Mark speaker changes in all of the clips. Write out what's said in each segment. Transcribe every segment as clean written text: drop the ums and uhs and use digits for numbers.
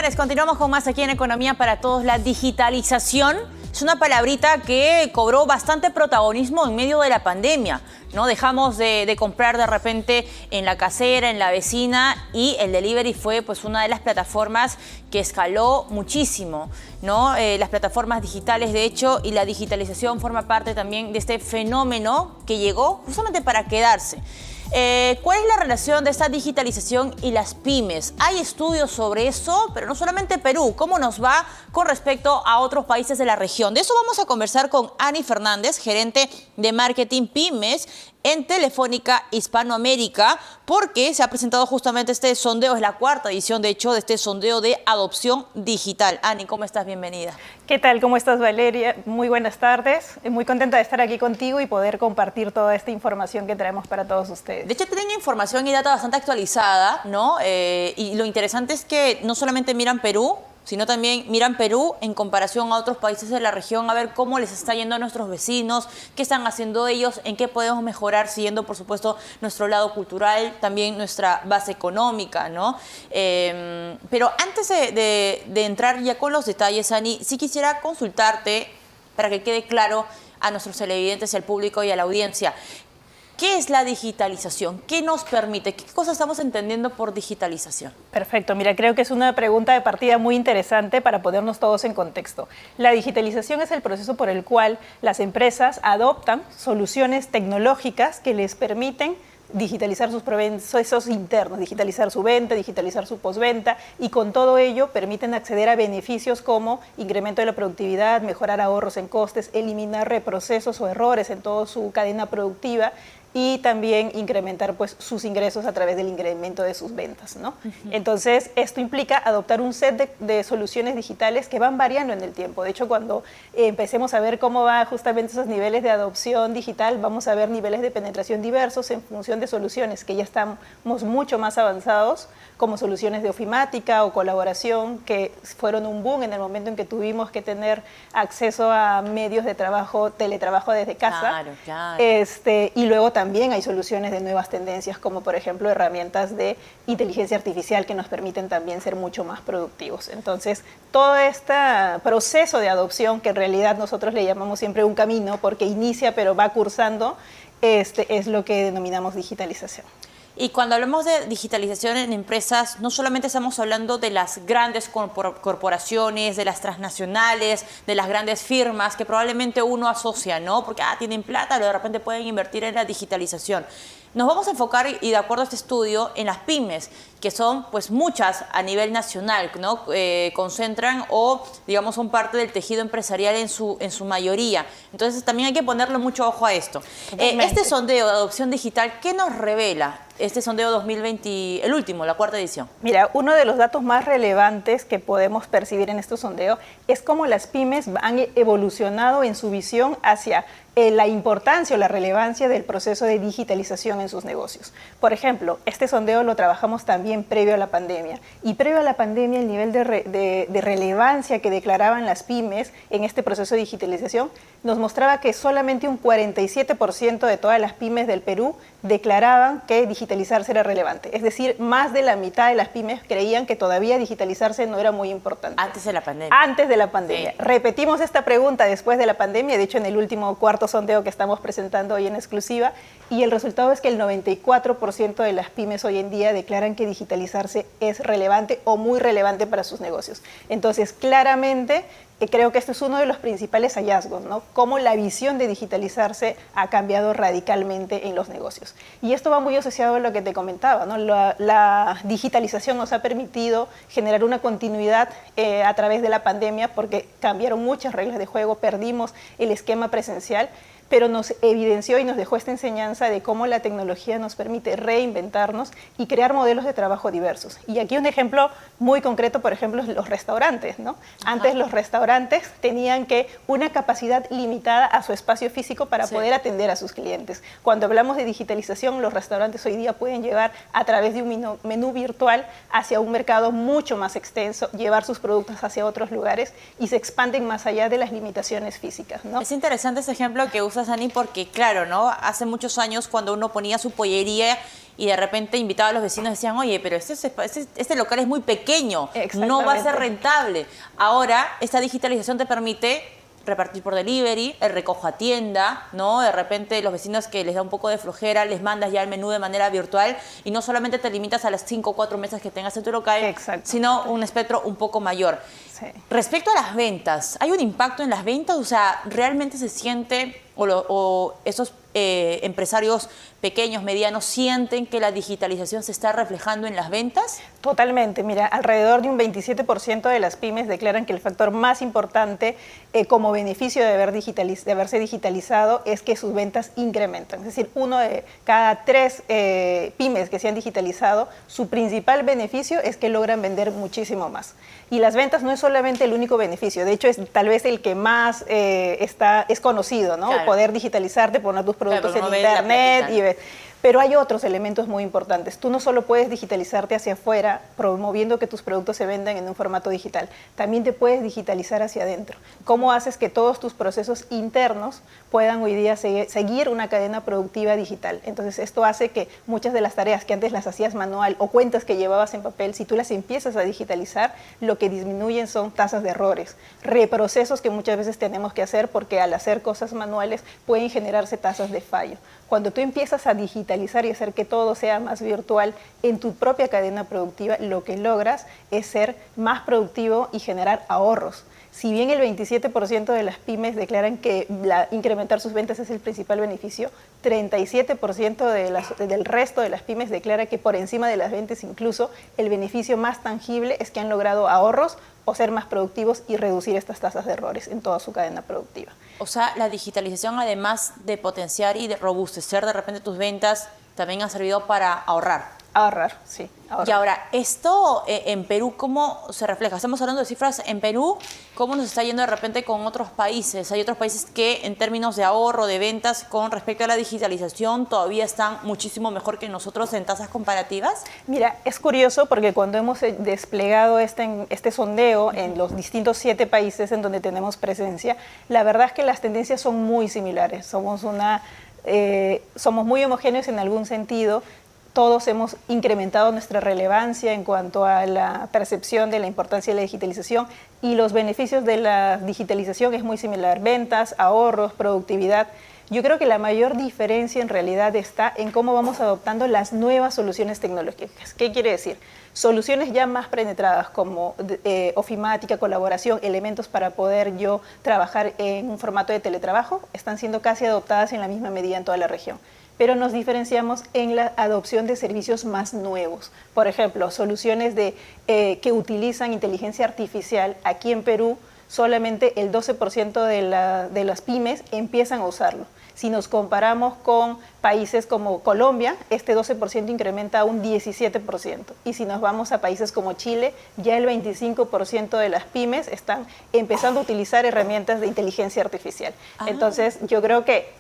Speaker 1: señores, continuamos con más aquí en Economía para Todos. La digitalización es una palabrita que cobró bastante protagonismo en medio de la pandemia, ¿no? Dejamos de comprar de repente en la casera, en la vecina, y el delivery fue pues una de las plataformas que escaló muchísimo, ¿no? Las plataformas digitales, de hecho, y la digitalización forma parte también de este fenómeno que llegó justamente para quedarse. ¿Cuál es la relación de esta digitalización y las pymes? Hay estudios sobre eso, pero no solamente Perú. ¿Cómo nos va con respecto a otros países de la región? De eso vamos a conversar con Ani Fernández, gerente de marketing pymes en Telefónica Hispanoamérica, porque se ha presentado justamente este sondeo, es la cuarta edición, de hecho, de este sondeo de adopción digital. Ani, ¿cómo estás? Bienvenida.
Speaker 2: ¿Qué tal? ¿Cómo estás, Valeria? Muy buenas tardes. Muy contenta de estar aquí contigo y poder compartir toda esta información que traemos para todos ustedes.
Speaker 1: De hecho, tienen información y data bastante actualizada, ¿no? Y lo interesante es que no solamente miran Perú, sino también miran Perú en comparación a otros países de la región, a ver cómo les está yendo a nuestros vecinos, qué están haciendo ellos, en qué podemos mejorar, siguiendo, por supuesto, nuestro lado cultural, también nuestra base económica, ¿no? Pero antes de entrar ya con los detalles, Ani, sí quisiera consultarte para que quede claro a nuestros televidentes, al público y a la audiencia. ¿Qué es la digitalización? ¿Qué nos permite? ¿Qué cosas estamos entendiendo por digitalización?
Speaker 2: Perfecto. Mira, creo que es una pregunta de partida muy interesante para ponernos todos en contexto. La digitalización es el proceso por el cual las empresas adoptan soluciones tecnológicas que les permiten digitalizar sus procesos internos, digitalizar su venta, digitalizar su postventa, y con todo ello permiten acceder a beneficios como incremento de la productividad, mejorar ahorros en costes, eliminar reprocesos o errores en toda su cadena productiva y también incrementar pues sus ingresos a través del incremento de sus ventas, ¿no? Entonces, esto implica adoptar un set de soluciones digitales que van variando en el tiempo. De hecho, cuando empecemos a ver cómo va justamente esos niveles de adopción digital, vamos a ver niveles de penetración diversos en función de soluciones que ya estamos mucho más avanzados, como soluciones de ofimática o colaboración, que fueron un boom en el momento en que tuvimos que tener acceso a medios de trabajo, teletrabajo desde casa.
Speaker 1: Claro.
Speaker 2: Y luego también hay soluciones de nuevas tendencias, como por ejemplo herramientas de inteligencia artificial que nos permiten también ser mucho más productivos. Entonces, todo este proceso de adopción, que en realidad nosotros le llamamos siempre un camino, porque inicia pero va cursando, es lo que denominamos digitalización.
Speaker 1: Y cuando hablamos de digitalización en empresas, no solamente estamos hablando de las grandes corporaciones, de las transnacionales, de las grandes firmas que probablemente uno asocia, ¿no? Porque tienen plata, pero de repente pueden invertir en la digitalización. Nos vamos a enfocar, y de acuerdo a este estudio, en las pymes, que son pues muchas a nivel nacional, ¿no? Concentran o, digamos, son parte del tejido empresarial en su mayoría. Entonces también hay que ponerle mucho ojo a esto. Este sondeo de adopción digital, ¿qué nos revela? Este sondeo 2020, el último, la cuarta edición.
Speaker 2: Mira, uno de los datos más relevantes que podemos percibir en este sondeo es cómo las pymes han evolucionado en su visión hacia la importancia o la relevancia del proceso de digitalización en sus negocios. Por ejemplo, este sondeo lo trabajamos también previo a la pandemia, y previo a la pandemia el nivel de relevancia que declaraban las pymes en este proceso de digitalización nos mostraba que solamente un 47% de todas las pymes del Perú declaraban que digitalizarse era relevante. Es decir, más de la mitad de las pymes creían que todavía digitalizarse no era muy importante.
Speaker 1: Antes de la pandemia.
Speaker 2: Antes de la pandemia. Sí. Repetimos esta pregunta después de la pandemia, de hecho en el último cuarto sondeo que estamos presentando hoy en exclusiva, y el resultado es que el 94% de las pymes hoy en día declaran que digitalizarse es relevante o muy relevante para sus negocios. Entonces, claramente, creo que este es uno de los principales hallazgos, ¿no? Cómo la visión de digitalizarse ha cambiado radicalmente en los negocios. Y esto va muy asociado a lo que te comentaba, ¿no? La digitalización nos ha permitido generar una continuidad a través de la pandemia, porque cambiaron muchas reglas de juego, perdimos el esquema presencial, pero nos evidenció y nos dejó esta enseñanza de cómo la tecnología nos permite reinventarnos y crear modelos de trabajo diversos. Y aquí un ejemplo muy concreto, por ejemplo, es los restaurantes, ¿no? Antes los restaurantes tenían una capacidad limitada a su espacio físico para poder atender a sus clientes. Cuando hablamos de digitalización, los restaurantes hoy día pueden llevar a través de un menú virtual hacia un mercado mucho más extenso, llevar sus productos hacia otros lugares y se expanden más allá de las limitaciones físicas, ¿no?
Speaker 1: Es interesante ese ejemplo que usas cosas, Dani, porque claro, ¿no? Hace muchos años cuando uno ponía su pollería y de repente invitaba a los vecinos, decían, oye, pero este local es muy pequeño, no va a ser rentable. Ahora, esta digitalización te permite repartir por delivery, el recojo a tienda, ¿no? De repente los vecinos que les da un poco de flojera, les mandas ya el menú de manera virtual y no solamente te limitas a las 5 o 4 mesas que tengas en tu local, sino un espectro un poco mayor. Sí. Respecto a las ventas, ¿hay un impacto en las ventas? O sea, ¿realmente se siente o esos empresarios pequeños, medianos, sienten que la digitalización se está reflejando en las ventas?
Speaker 2: Totalmente. Mira, alrededor de un 27% de las pymes declaran que el factor más importante como beneficio de haberse digitalizado es que sus ventas incrementan. Es decir, 1 de cada 3 pymes que se han digitalizado, su principal beneficio es que logran vender muchísimo más. Y las ventas no es solamente el único beneficio, de hecho es tal vez el que más es conocido, ¿no? Claro. Poder digitalizarte, poner tus productos en internet y ver. Pero hay otros elementos muy importantes. Tú no solo puedes digitalizarte hacia afuera, promoviendo que tus productos se vendan en un formato digital, también te puedes digitalizar hacia adentro. ¿Cómo haces que todos tus procesos internos puedan hoy día seguir una cadena productiva digital? Entonces esto hace que muchas de las tareas que antes las hacías manual o cuentas que llevabas en papel, si tú las empiezas a digitalizar, lo que disminuyen son tasas de errores, reprocesos que muchas veces tenemos que hacer porque al hacer cosas manuales pueden generarse tasas de fallo. Cuando tú empiezas a digitalizar y hacer que todo sea más virtual en tu propia cadena productiva, lo que logras es ser más productivo y generar ahorros. Si bien el 27% de las pymes declaran que incrementar sus ventas es el principal beneficio, 37% del resto de las pymes declara que por encima de las ventas incluso el beneficio más tangible es que han logrado ahorros o ser más productivos y reducir estas tasas de errores en toda su cadena productiva.
Speaker 1: O sea, la digitalización, además de potenciar y de robustecer de repente tus ventas, también ha servido para ahorrar.
Speaker 2: Ahorrar, sí. Ahorrar.
Speaker 1: Y ahora, esto en Perú, ¿cómo se refleja? Estamos hablando de cifras en Perú, ¿cómo nos está yendo de repente con otros países? Hay otros países que en términos de ahorro, de ventas, con respecto a la digitalización, todavía están muchísimo mejor que nosotros en tasas comparativas.
Speaker 2: Mira, es curioso porque cuando hemos desplegado este sondeo en los distintos 7 países en donde tenemos presencia, la verdad es que las tendencias son muy similares. Somos muy homogéneos en algún sentido. Todos hemos incrementado nuestra relevancia en cuanto a la percepción de la importancia de la digitalización y los beneficios de la digitalización es muy similar. Ventas, ahorros, productividad. Yo creo que la mayor diferencia en realidad está en cómo vamos adoptando las nuevas soluciones tecnológicas. ¿Qué quiere decir? Soluciones ya más penetradas como ofimática, colaboración, elementos para poder yo trabajar en un formato de teletrabajo, están siendo casi adoptadas en la misma medida en toda la región. Pero nos diferenciamos en la adopción de servicios más nuevos. Por ejemplo, soluciones que utilizan inteligencia artificial. Aquí en Perú, solamente el 12% de las pymes empiezan a usarlo. Si nos comparamos con países como Colombia, este 12% incrementa a un 17%. Y si nos vamos a países como Chile, ya el 25% de las pymes están empezando a utilizar herramientas de inteligencia artificial. Entonces, yo creo que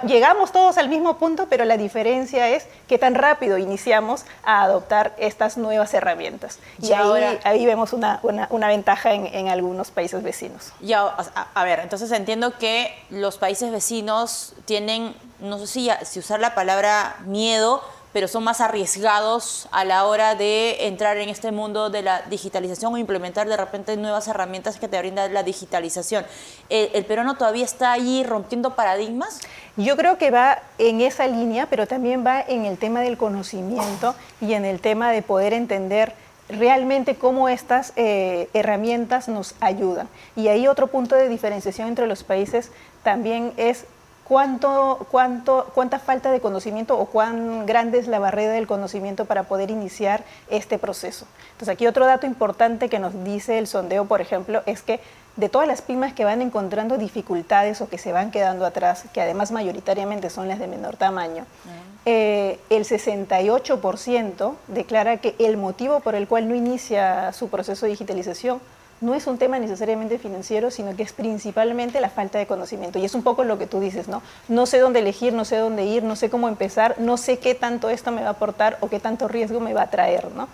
Speaker 2: llegamos todos al mismo punto, pero la diferencia es qué tan rápido iniciamos a adoptar estas nuevas herramientas. Y ahí vemos una ventaja en algunos países vecinos.
Speaker 1: Ya, a ver, entonces entiendo que los países vecinos tienen, no sé si usar la palabra miedo, pero son más arriesgados a la hora de entrar en este mundo de la digitalización o implementar de repente nuevas herramientas que te brinda la digitalización. ¿El peruano todavía está allí rompiendo paradigmas?
Speaker 2: Yo creo que va en esa línea, pero también va en el tema del conocimiento y en el tema de poder entender realmente cómo estas herramientas nos ayudan. Y ahí otro punto de diferenciación entre los países también es cuánta falta de conocimiento o cuán grande es la barrera del conocimiento para poder iniciar este proceso. Entonces aquí otro dato importante que nos dice el sondeo, por ejemplo, es que de todas las pymes que van encontrando dificultades o que se van quedando atrás, que además mayoritariamente son las de menor tamaño, el 68% declara que el motivo por el cual no inicia su proceso de digitalización no es un tema necesariamente financiero, sino que es principalmente la falta de conocimiento. Y es un poco lo que tú dices, ¿no? No sé dónde elegir, no sé dónde ir, no sé cómo empezar, no sé qué tanto esto me va a aportar o qué tanto riesgo me va a traer, ¿no?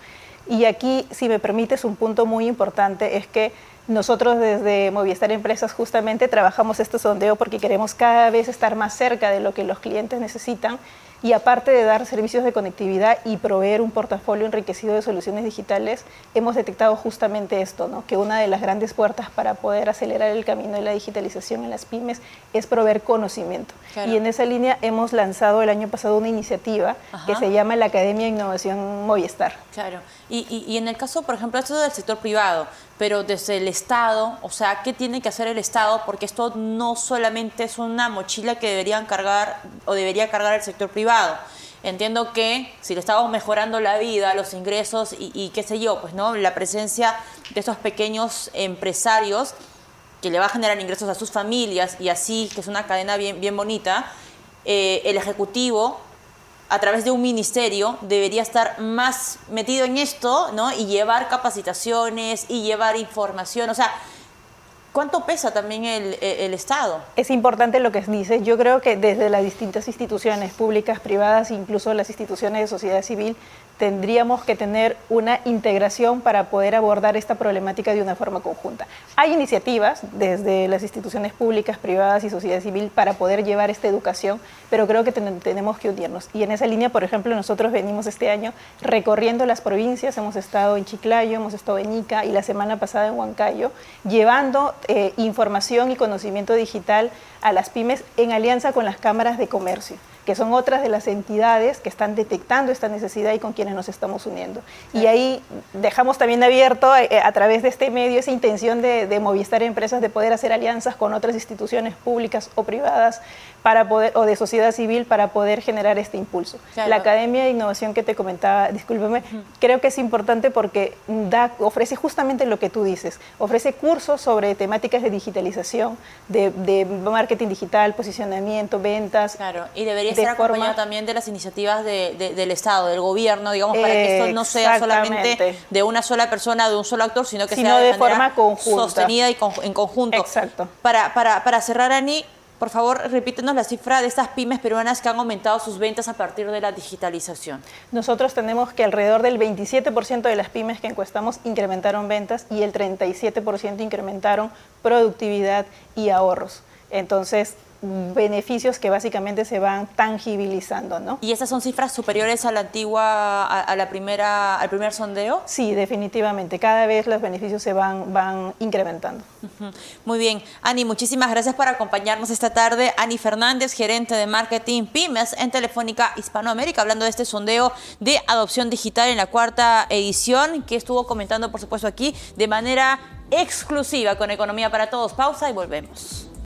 Speaker 2: Y aquí, si me permites, un punto muy importante es que nosotros desde Movistar Empresas justamente trabajamos este sondeo porque queremos cada vez estar más cerca de lo que los clientes necesitan y aparte de dar servicios de conectividad y proveer un portafolio enriquecido de soluciones digitales, hemos detectado justamente esto, ¿no? Que una de las grandes puertas para poder acelerar el camino de la digitalización en las pymes es proveer conocimiento. Claro. Y en esa línea hemos lanzado el año pasado una iniciativa que se llama la Academia de Innovación Movistar.
Speaker 1: Claro. Y en el caso, por ejemplo, esto del sector privado, pero desde el Estado, o sea, ¿qué tiene que hacer el Estado? Porque esto no solamente es una mochila que deberían cargar o debería cargar el sector privado. Entiendo que si le estamos mejorando la vida, los ingresos y qué sé yo, pues no, la presencia de estos pequeños empresarios que le va a generar ingresos a sus familias y así, que es una cadena bien bonita, el Ejecutivo, a través de un ministerio, debería estar más metido en esto, ¿no? Y llevar capacitaciones y llevar información. O sea, ¿cuánto pesa también el Estado?
Speaker 2: Es importante lo que dices. Yo creo que desde las distintas instituciones públicas, privadas, incluso las instituciones de sociedad civil, tendríamos que tener una integración para poder abordar esta problemática de una forma conjunta. Hay iniciativas desde las instituciones públicas, privadas y sociedad civil para poder llevar esta educación, pero creo que tenemos que unirnos. Y en esa línea, por ejemplo, nosotros venimos este año recorriendo las provincias, hemos estado en Chiclayo, hemos estado en Ica y la semana pasada en Huancayo, llevando información y conocimiento digital a las pymes en alianza con las cámaras de comercio, que son otras de las entidades que están detectando esta necesidad y con quienes nos estamos uniendo. Y ahí dejamos también abierto a través de este medio esa intención de Movistar Empresas de poder hacer alianzas con otras instituciones públicas o privadas para poder, o de sociedad civil para poder generar este impulso. Claro. La Academia de Innovación que te comentaba, discúlpeme, creo que es importante porque ofrece justamente lo que tú dices, ofrece cursos sobre temáticas de digitalización, de marketing digital, posicionamiento, ventas.
Speaker 1: Claro, y debería ser acompañado también de las iniciativas del Estado, del gobierno, digamos, para que esto no sea solamente de una sola persona, de un solo actor, sino que sea
Speaker 2: de forma conjunta,
Speaker 1: sostenida y en conjunto.
Speaker 2: Exacto.
Speaker 1: Para cerrar, Ani, por favor, repítenos la cifra de estas pymes peruanas que han aumentado sus ventas a partir de la digitalización.
Speaker 2: Nosotros tenemos que alrededor del 27% de las pymes que encuestamos incrementaron ventas y el 37% incrementaron productividad y ahorros. Entonces, beneficios que básicamente se van tangibilizando, ¿no?
Speaker 1: ¿Y esas son cifras superiores a la antigua, al primer sondeo?
Speaker 2: Sí, definitivamente. Cada vez los beneficios se van incrementando.
Speaker 1: Muy bien. Ani, muchísimas gracias por acompañarnos esta tarde. Ani Fernández, gerente de marketing Pymes en Telefónica Hispanoamérica, hablando de este sondeo de adopción digital en la 4ª edición, que estuvo comentando, por supuesto, aquí de manera exclusiva con Economía para Todos. Pausa y volvemos.